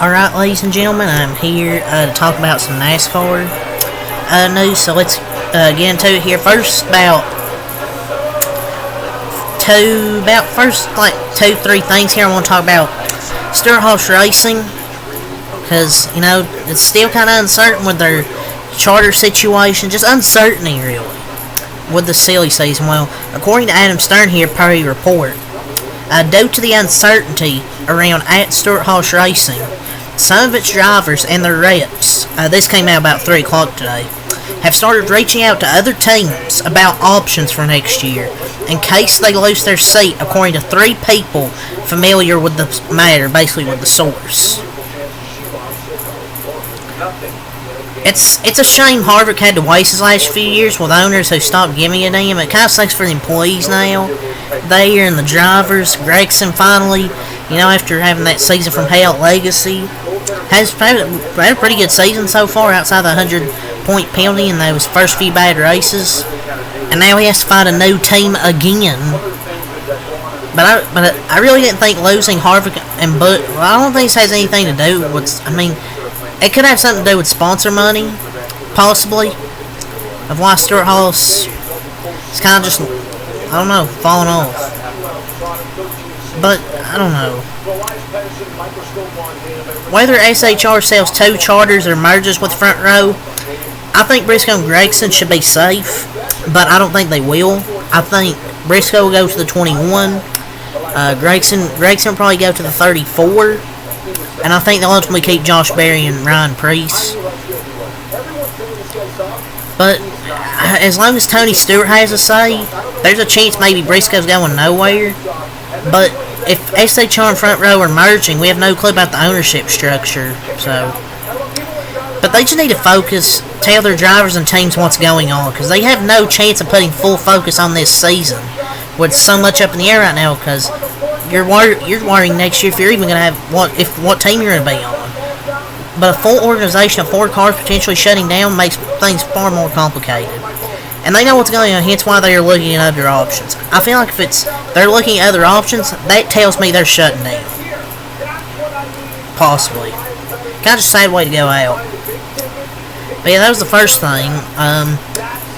Alright, ladies and gentlemen, I'm here to talk about some NASCAR news, so let's get into it here. First, two, three things here I want to talk about. Stewart-Haas Racing, because, it's still kind of uncertain with their charter situation, just uncertainty, really, with the silly season. Well, according to Adam Stern here, per report, due to the uncertainty around at Stewart-Haas Racing, some of its drivers and their reps, this came out about 3 o'clock today, have started reaching out to other teams about options for next year in case they lose their seat, according to 3 people familiar with the matter, basically with the source. It's a shame Harvick had to waste his last few years with owners who stopped giving a damn. It kind of sucks for the employees now. They and the drivers. Gregson finally, after having that season from hell Legacy, has had a pretty good season so far outside the 100-point penalty in those first few bad races. And now he has to find a new team again. But I really didn't think losing Harvick and Butt. Well, I don't think this has anything to do with. It could have something to do with sponsor money, possibly, of why Stewart-Haas is kind of just, falling off. But, I don't know. Whether SHR sells 2 charters or merges with Front Row, I think Briscoe and Gregson should be safe, but I don't think they will. I think Briscoe will go to the 21. Gregson will probably go to the 34. And I think they'll ultimately keep Josh Berry and Ryan Preece. But as long as Tony Stewart has a say, there's a chance maybe Briscoe's going nowhere. But if SHR and Front Row are merging, we have no clue about the ownership structure. But they just need to focus, tell their drivers and teams what's going on, because they have no chance of putting full focus on this season with so much up in the air right now. Because you're worrying next year if you're even going to have what team you're going to be on. But a full organization of 4 cars potentially shutting down makes things far more complicated. And they know what's going on, hence why they are looking at other options. I feel like if they're looking at other options, that tells me they're shutting down. Possibly. Kind of a sad way to go out. But yeah, that was the first thing.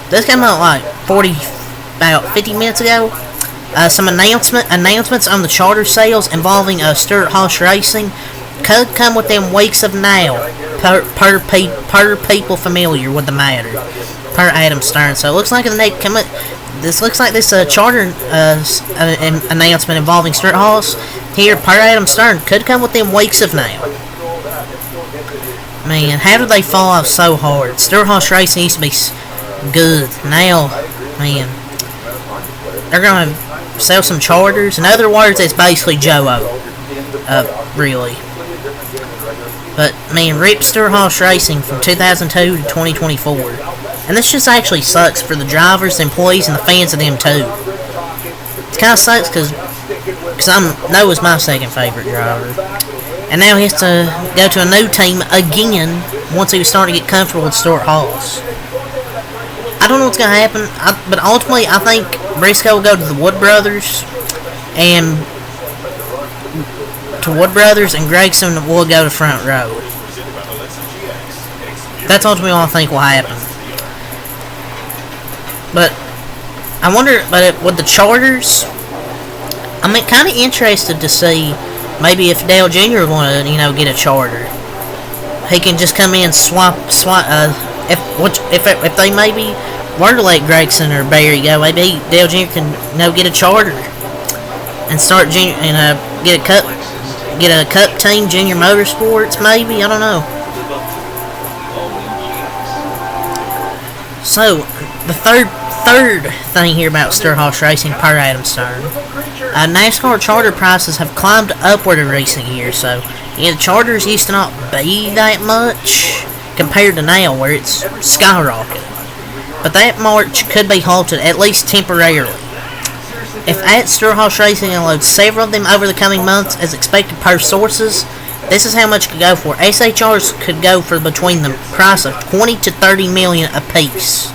This came out about 50 minutes ago. Some announcements on the charter sales involving Stewart-Haas Racing could come within weeks of now, per people familiar with the matter, per Adam Stern. So it looks like this charter announcement involving Stewart-Haas here, per Adam Stern, could come within weeks of now. Man, how did they fall off so hard? Stewart-Haas Racing used to be good. Now, man, they're going to sell some charters. In other words, it's basically Joe-O. Really. But, man, rip Stewart-Haas Racing from 2002 to 2024. And this just actually sucks for the drivers, the employees, and the fans of them, too. It kind of sucks because Noah's my second favorite driver. And now he has to go to a new team again once he was starting to get comfortable with Stewart-Haas. I don't know what's going to happen, but ultimately I think Briscoe will go to the Wood Brothers, and Gregson will go to Front Row. That's ultimately what I think will happen. But I wonder, with the charters, I'm kind of interested to see maybe if Dale Jr. want to, get a charter. He can just come in and swap. If they maybe were to let Gregson or Barry go, maybe Dale Jr. can get a charter and start get a cup team, Junior Motorsports, maybe, I don't know. So the third thing here about Stewart-Haas Racing, per Adam Stern, NASCAR charter prices have climbed upward in recent years. So the charters used to not be that much compared to now, where it's skyrocketed. But that march could be halted, at least temporarily. If at Stewart-Haas Racing unloads several of them over the coming months, as expected per sources, this is how much it could go for. SHRs could go for between the price of $20 to $30 million apiece.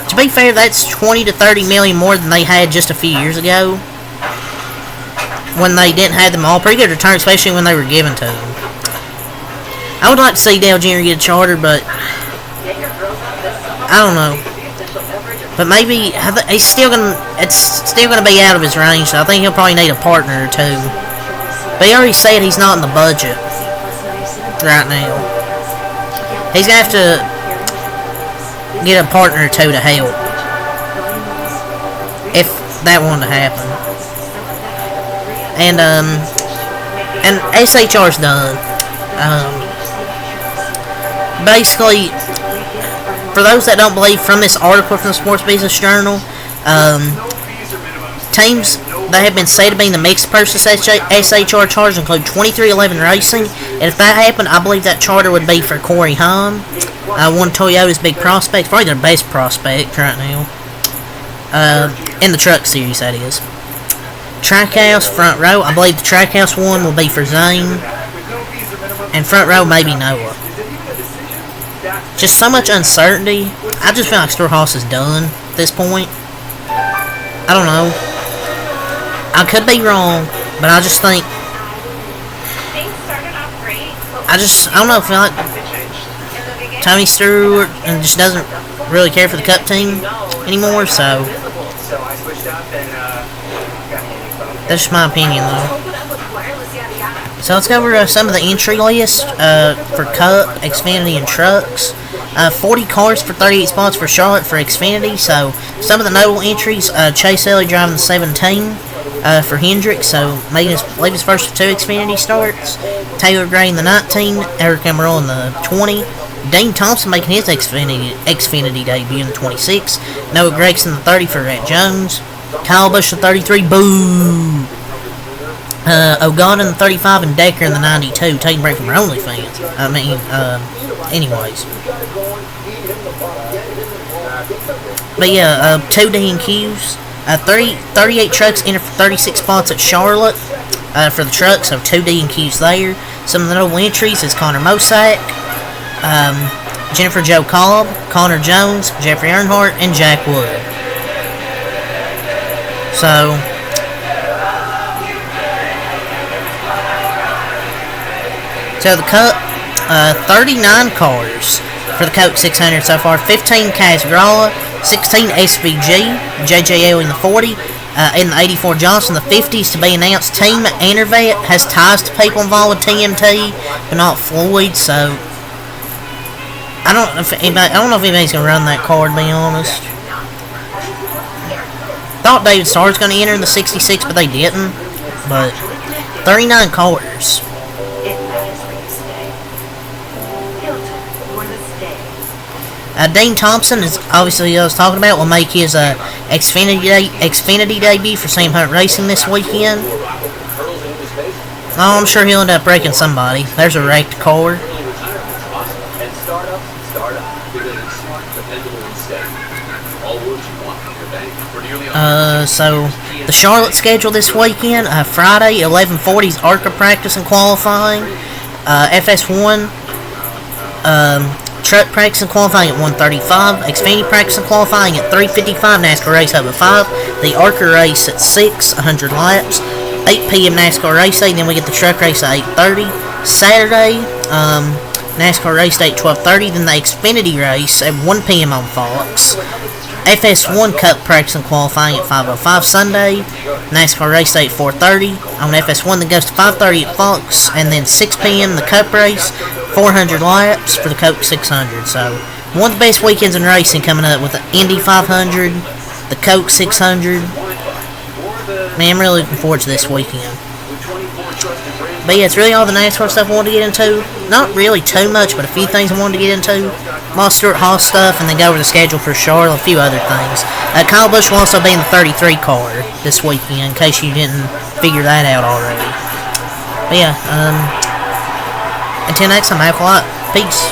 To be fair, that's $20 to $30 million more than they had just a few years ago, when they didn't have them all. Pretty good return, especially when they were given to them. I would like to see Dale Jr. get a charter, but I don't know. But maybe he's still gonna. It's still gonna be out of his range. So I think he'll probably need a partner or two. But he already said he's not in the budget right now. He's gonna have to get a partner or two to help if that wanted to happen. And SHR's done. Basically, for those that don't believe, from this article from the Sports Business Journal, teams that have been said to be in the mixed purchase SHR charters include 2311 Racing, and if that happened, I believe that charter would be for Corey Haim, one of Toyota's big prospects, probably their best prospect right now, in the truck series, that is. Trackhouse, front row, I believe the Trackhouse one will be for Zane, and front row maybe Noah. Just so much uncertainty. I just feel like Storehouse is done at this point. I don't know. I could be wrong, but I just think. I don't know. I feel like Tony Stewart and just doesn't really care for the Cup team anymore. So that's just my opinion, though. So let's go over some of the entry lists for Cup, Xfinity, and trucks. 40 cars for 38 spots for Charlotte for Xfinity. So some of the notable entries: Chase Elliott driving the 17 for Hendrick, so making his first of 2 Xfinity starts. Taylor Gray in the 19, Eric Amaral in the 20. Dean Thompson making his Xfinity debut in the 26. Noah Gregson in the 30 for Rhett Jones. Kyle Busch in the 33. Boo! Ogata in the 35 and Decker in the 92. Taking a break from our OnlyFans. Anyways. But yeah, 2 DNQs. 38 trucks entered for 36 spots at Charlotte for the trucks, so 2 DNQs there. Some of the notable entries is Connor Mosack, Jennifer Jo Cobb, Connor Jones, Jeffrey Earnhardt, and Jack Wood. So the Cup, 39 cars for the Coke 600 so far. 15 Casgralla, 16 SVG, JJL in the 40, in the 84 Johnson, the 50s to be announced. Team Enervet has ties to people involved with TMT, but not Floyd. So I don't know if anybody's gonna run that car, to be honest. Thought David Starr was gonna enter in the 66, but they didn't. But 39 cars. Dean Thompson is obviously I was talking about will make his Xfinity debut for Sam Hunt Racing this weekend. Oh, I'm sure he'll end up breaking somebody. There's a wrecked car. So the Charlotte schedule this weekend: Friday 11:40's ARCA practice and qualifying. FS1. Truck practice and qualifying at 1:35. Xfinity practice and qualifying at 3:55. NASCAR race hub at 5. The ARCA race at 6, 100 laps. 8 p.m. NASCAR race day. Then we get the truck race at 8:30. Saturday, NASCAR race day at 12:30. Then the Xfinity race at 1 p.m. on Fox. FS1 Cup practice and qualifying at 5:05 Sunday. NASCAR race day at 4:30 on FS1. Then goes to 5:30 at Fox. And then 6 p.m. the Cup race. 400 laps for the Coke 600. So, one of the best weekends in racing coming up with the Indy 500, the Coke 600. Man, I'm really looking forward to this weekend. But yeah, it's really all the NASCAR stuff I wanted to get into. Not really too much, but a few things I wanted to get into. More Stuart Haas stuff, and then go over the schedule for Charlotte, a few other things. Kyle Busch will also be in the 33 car this weekend, in case you didn't figure that out already. But yeah, until next time, have a lot. Peace.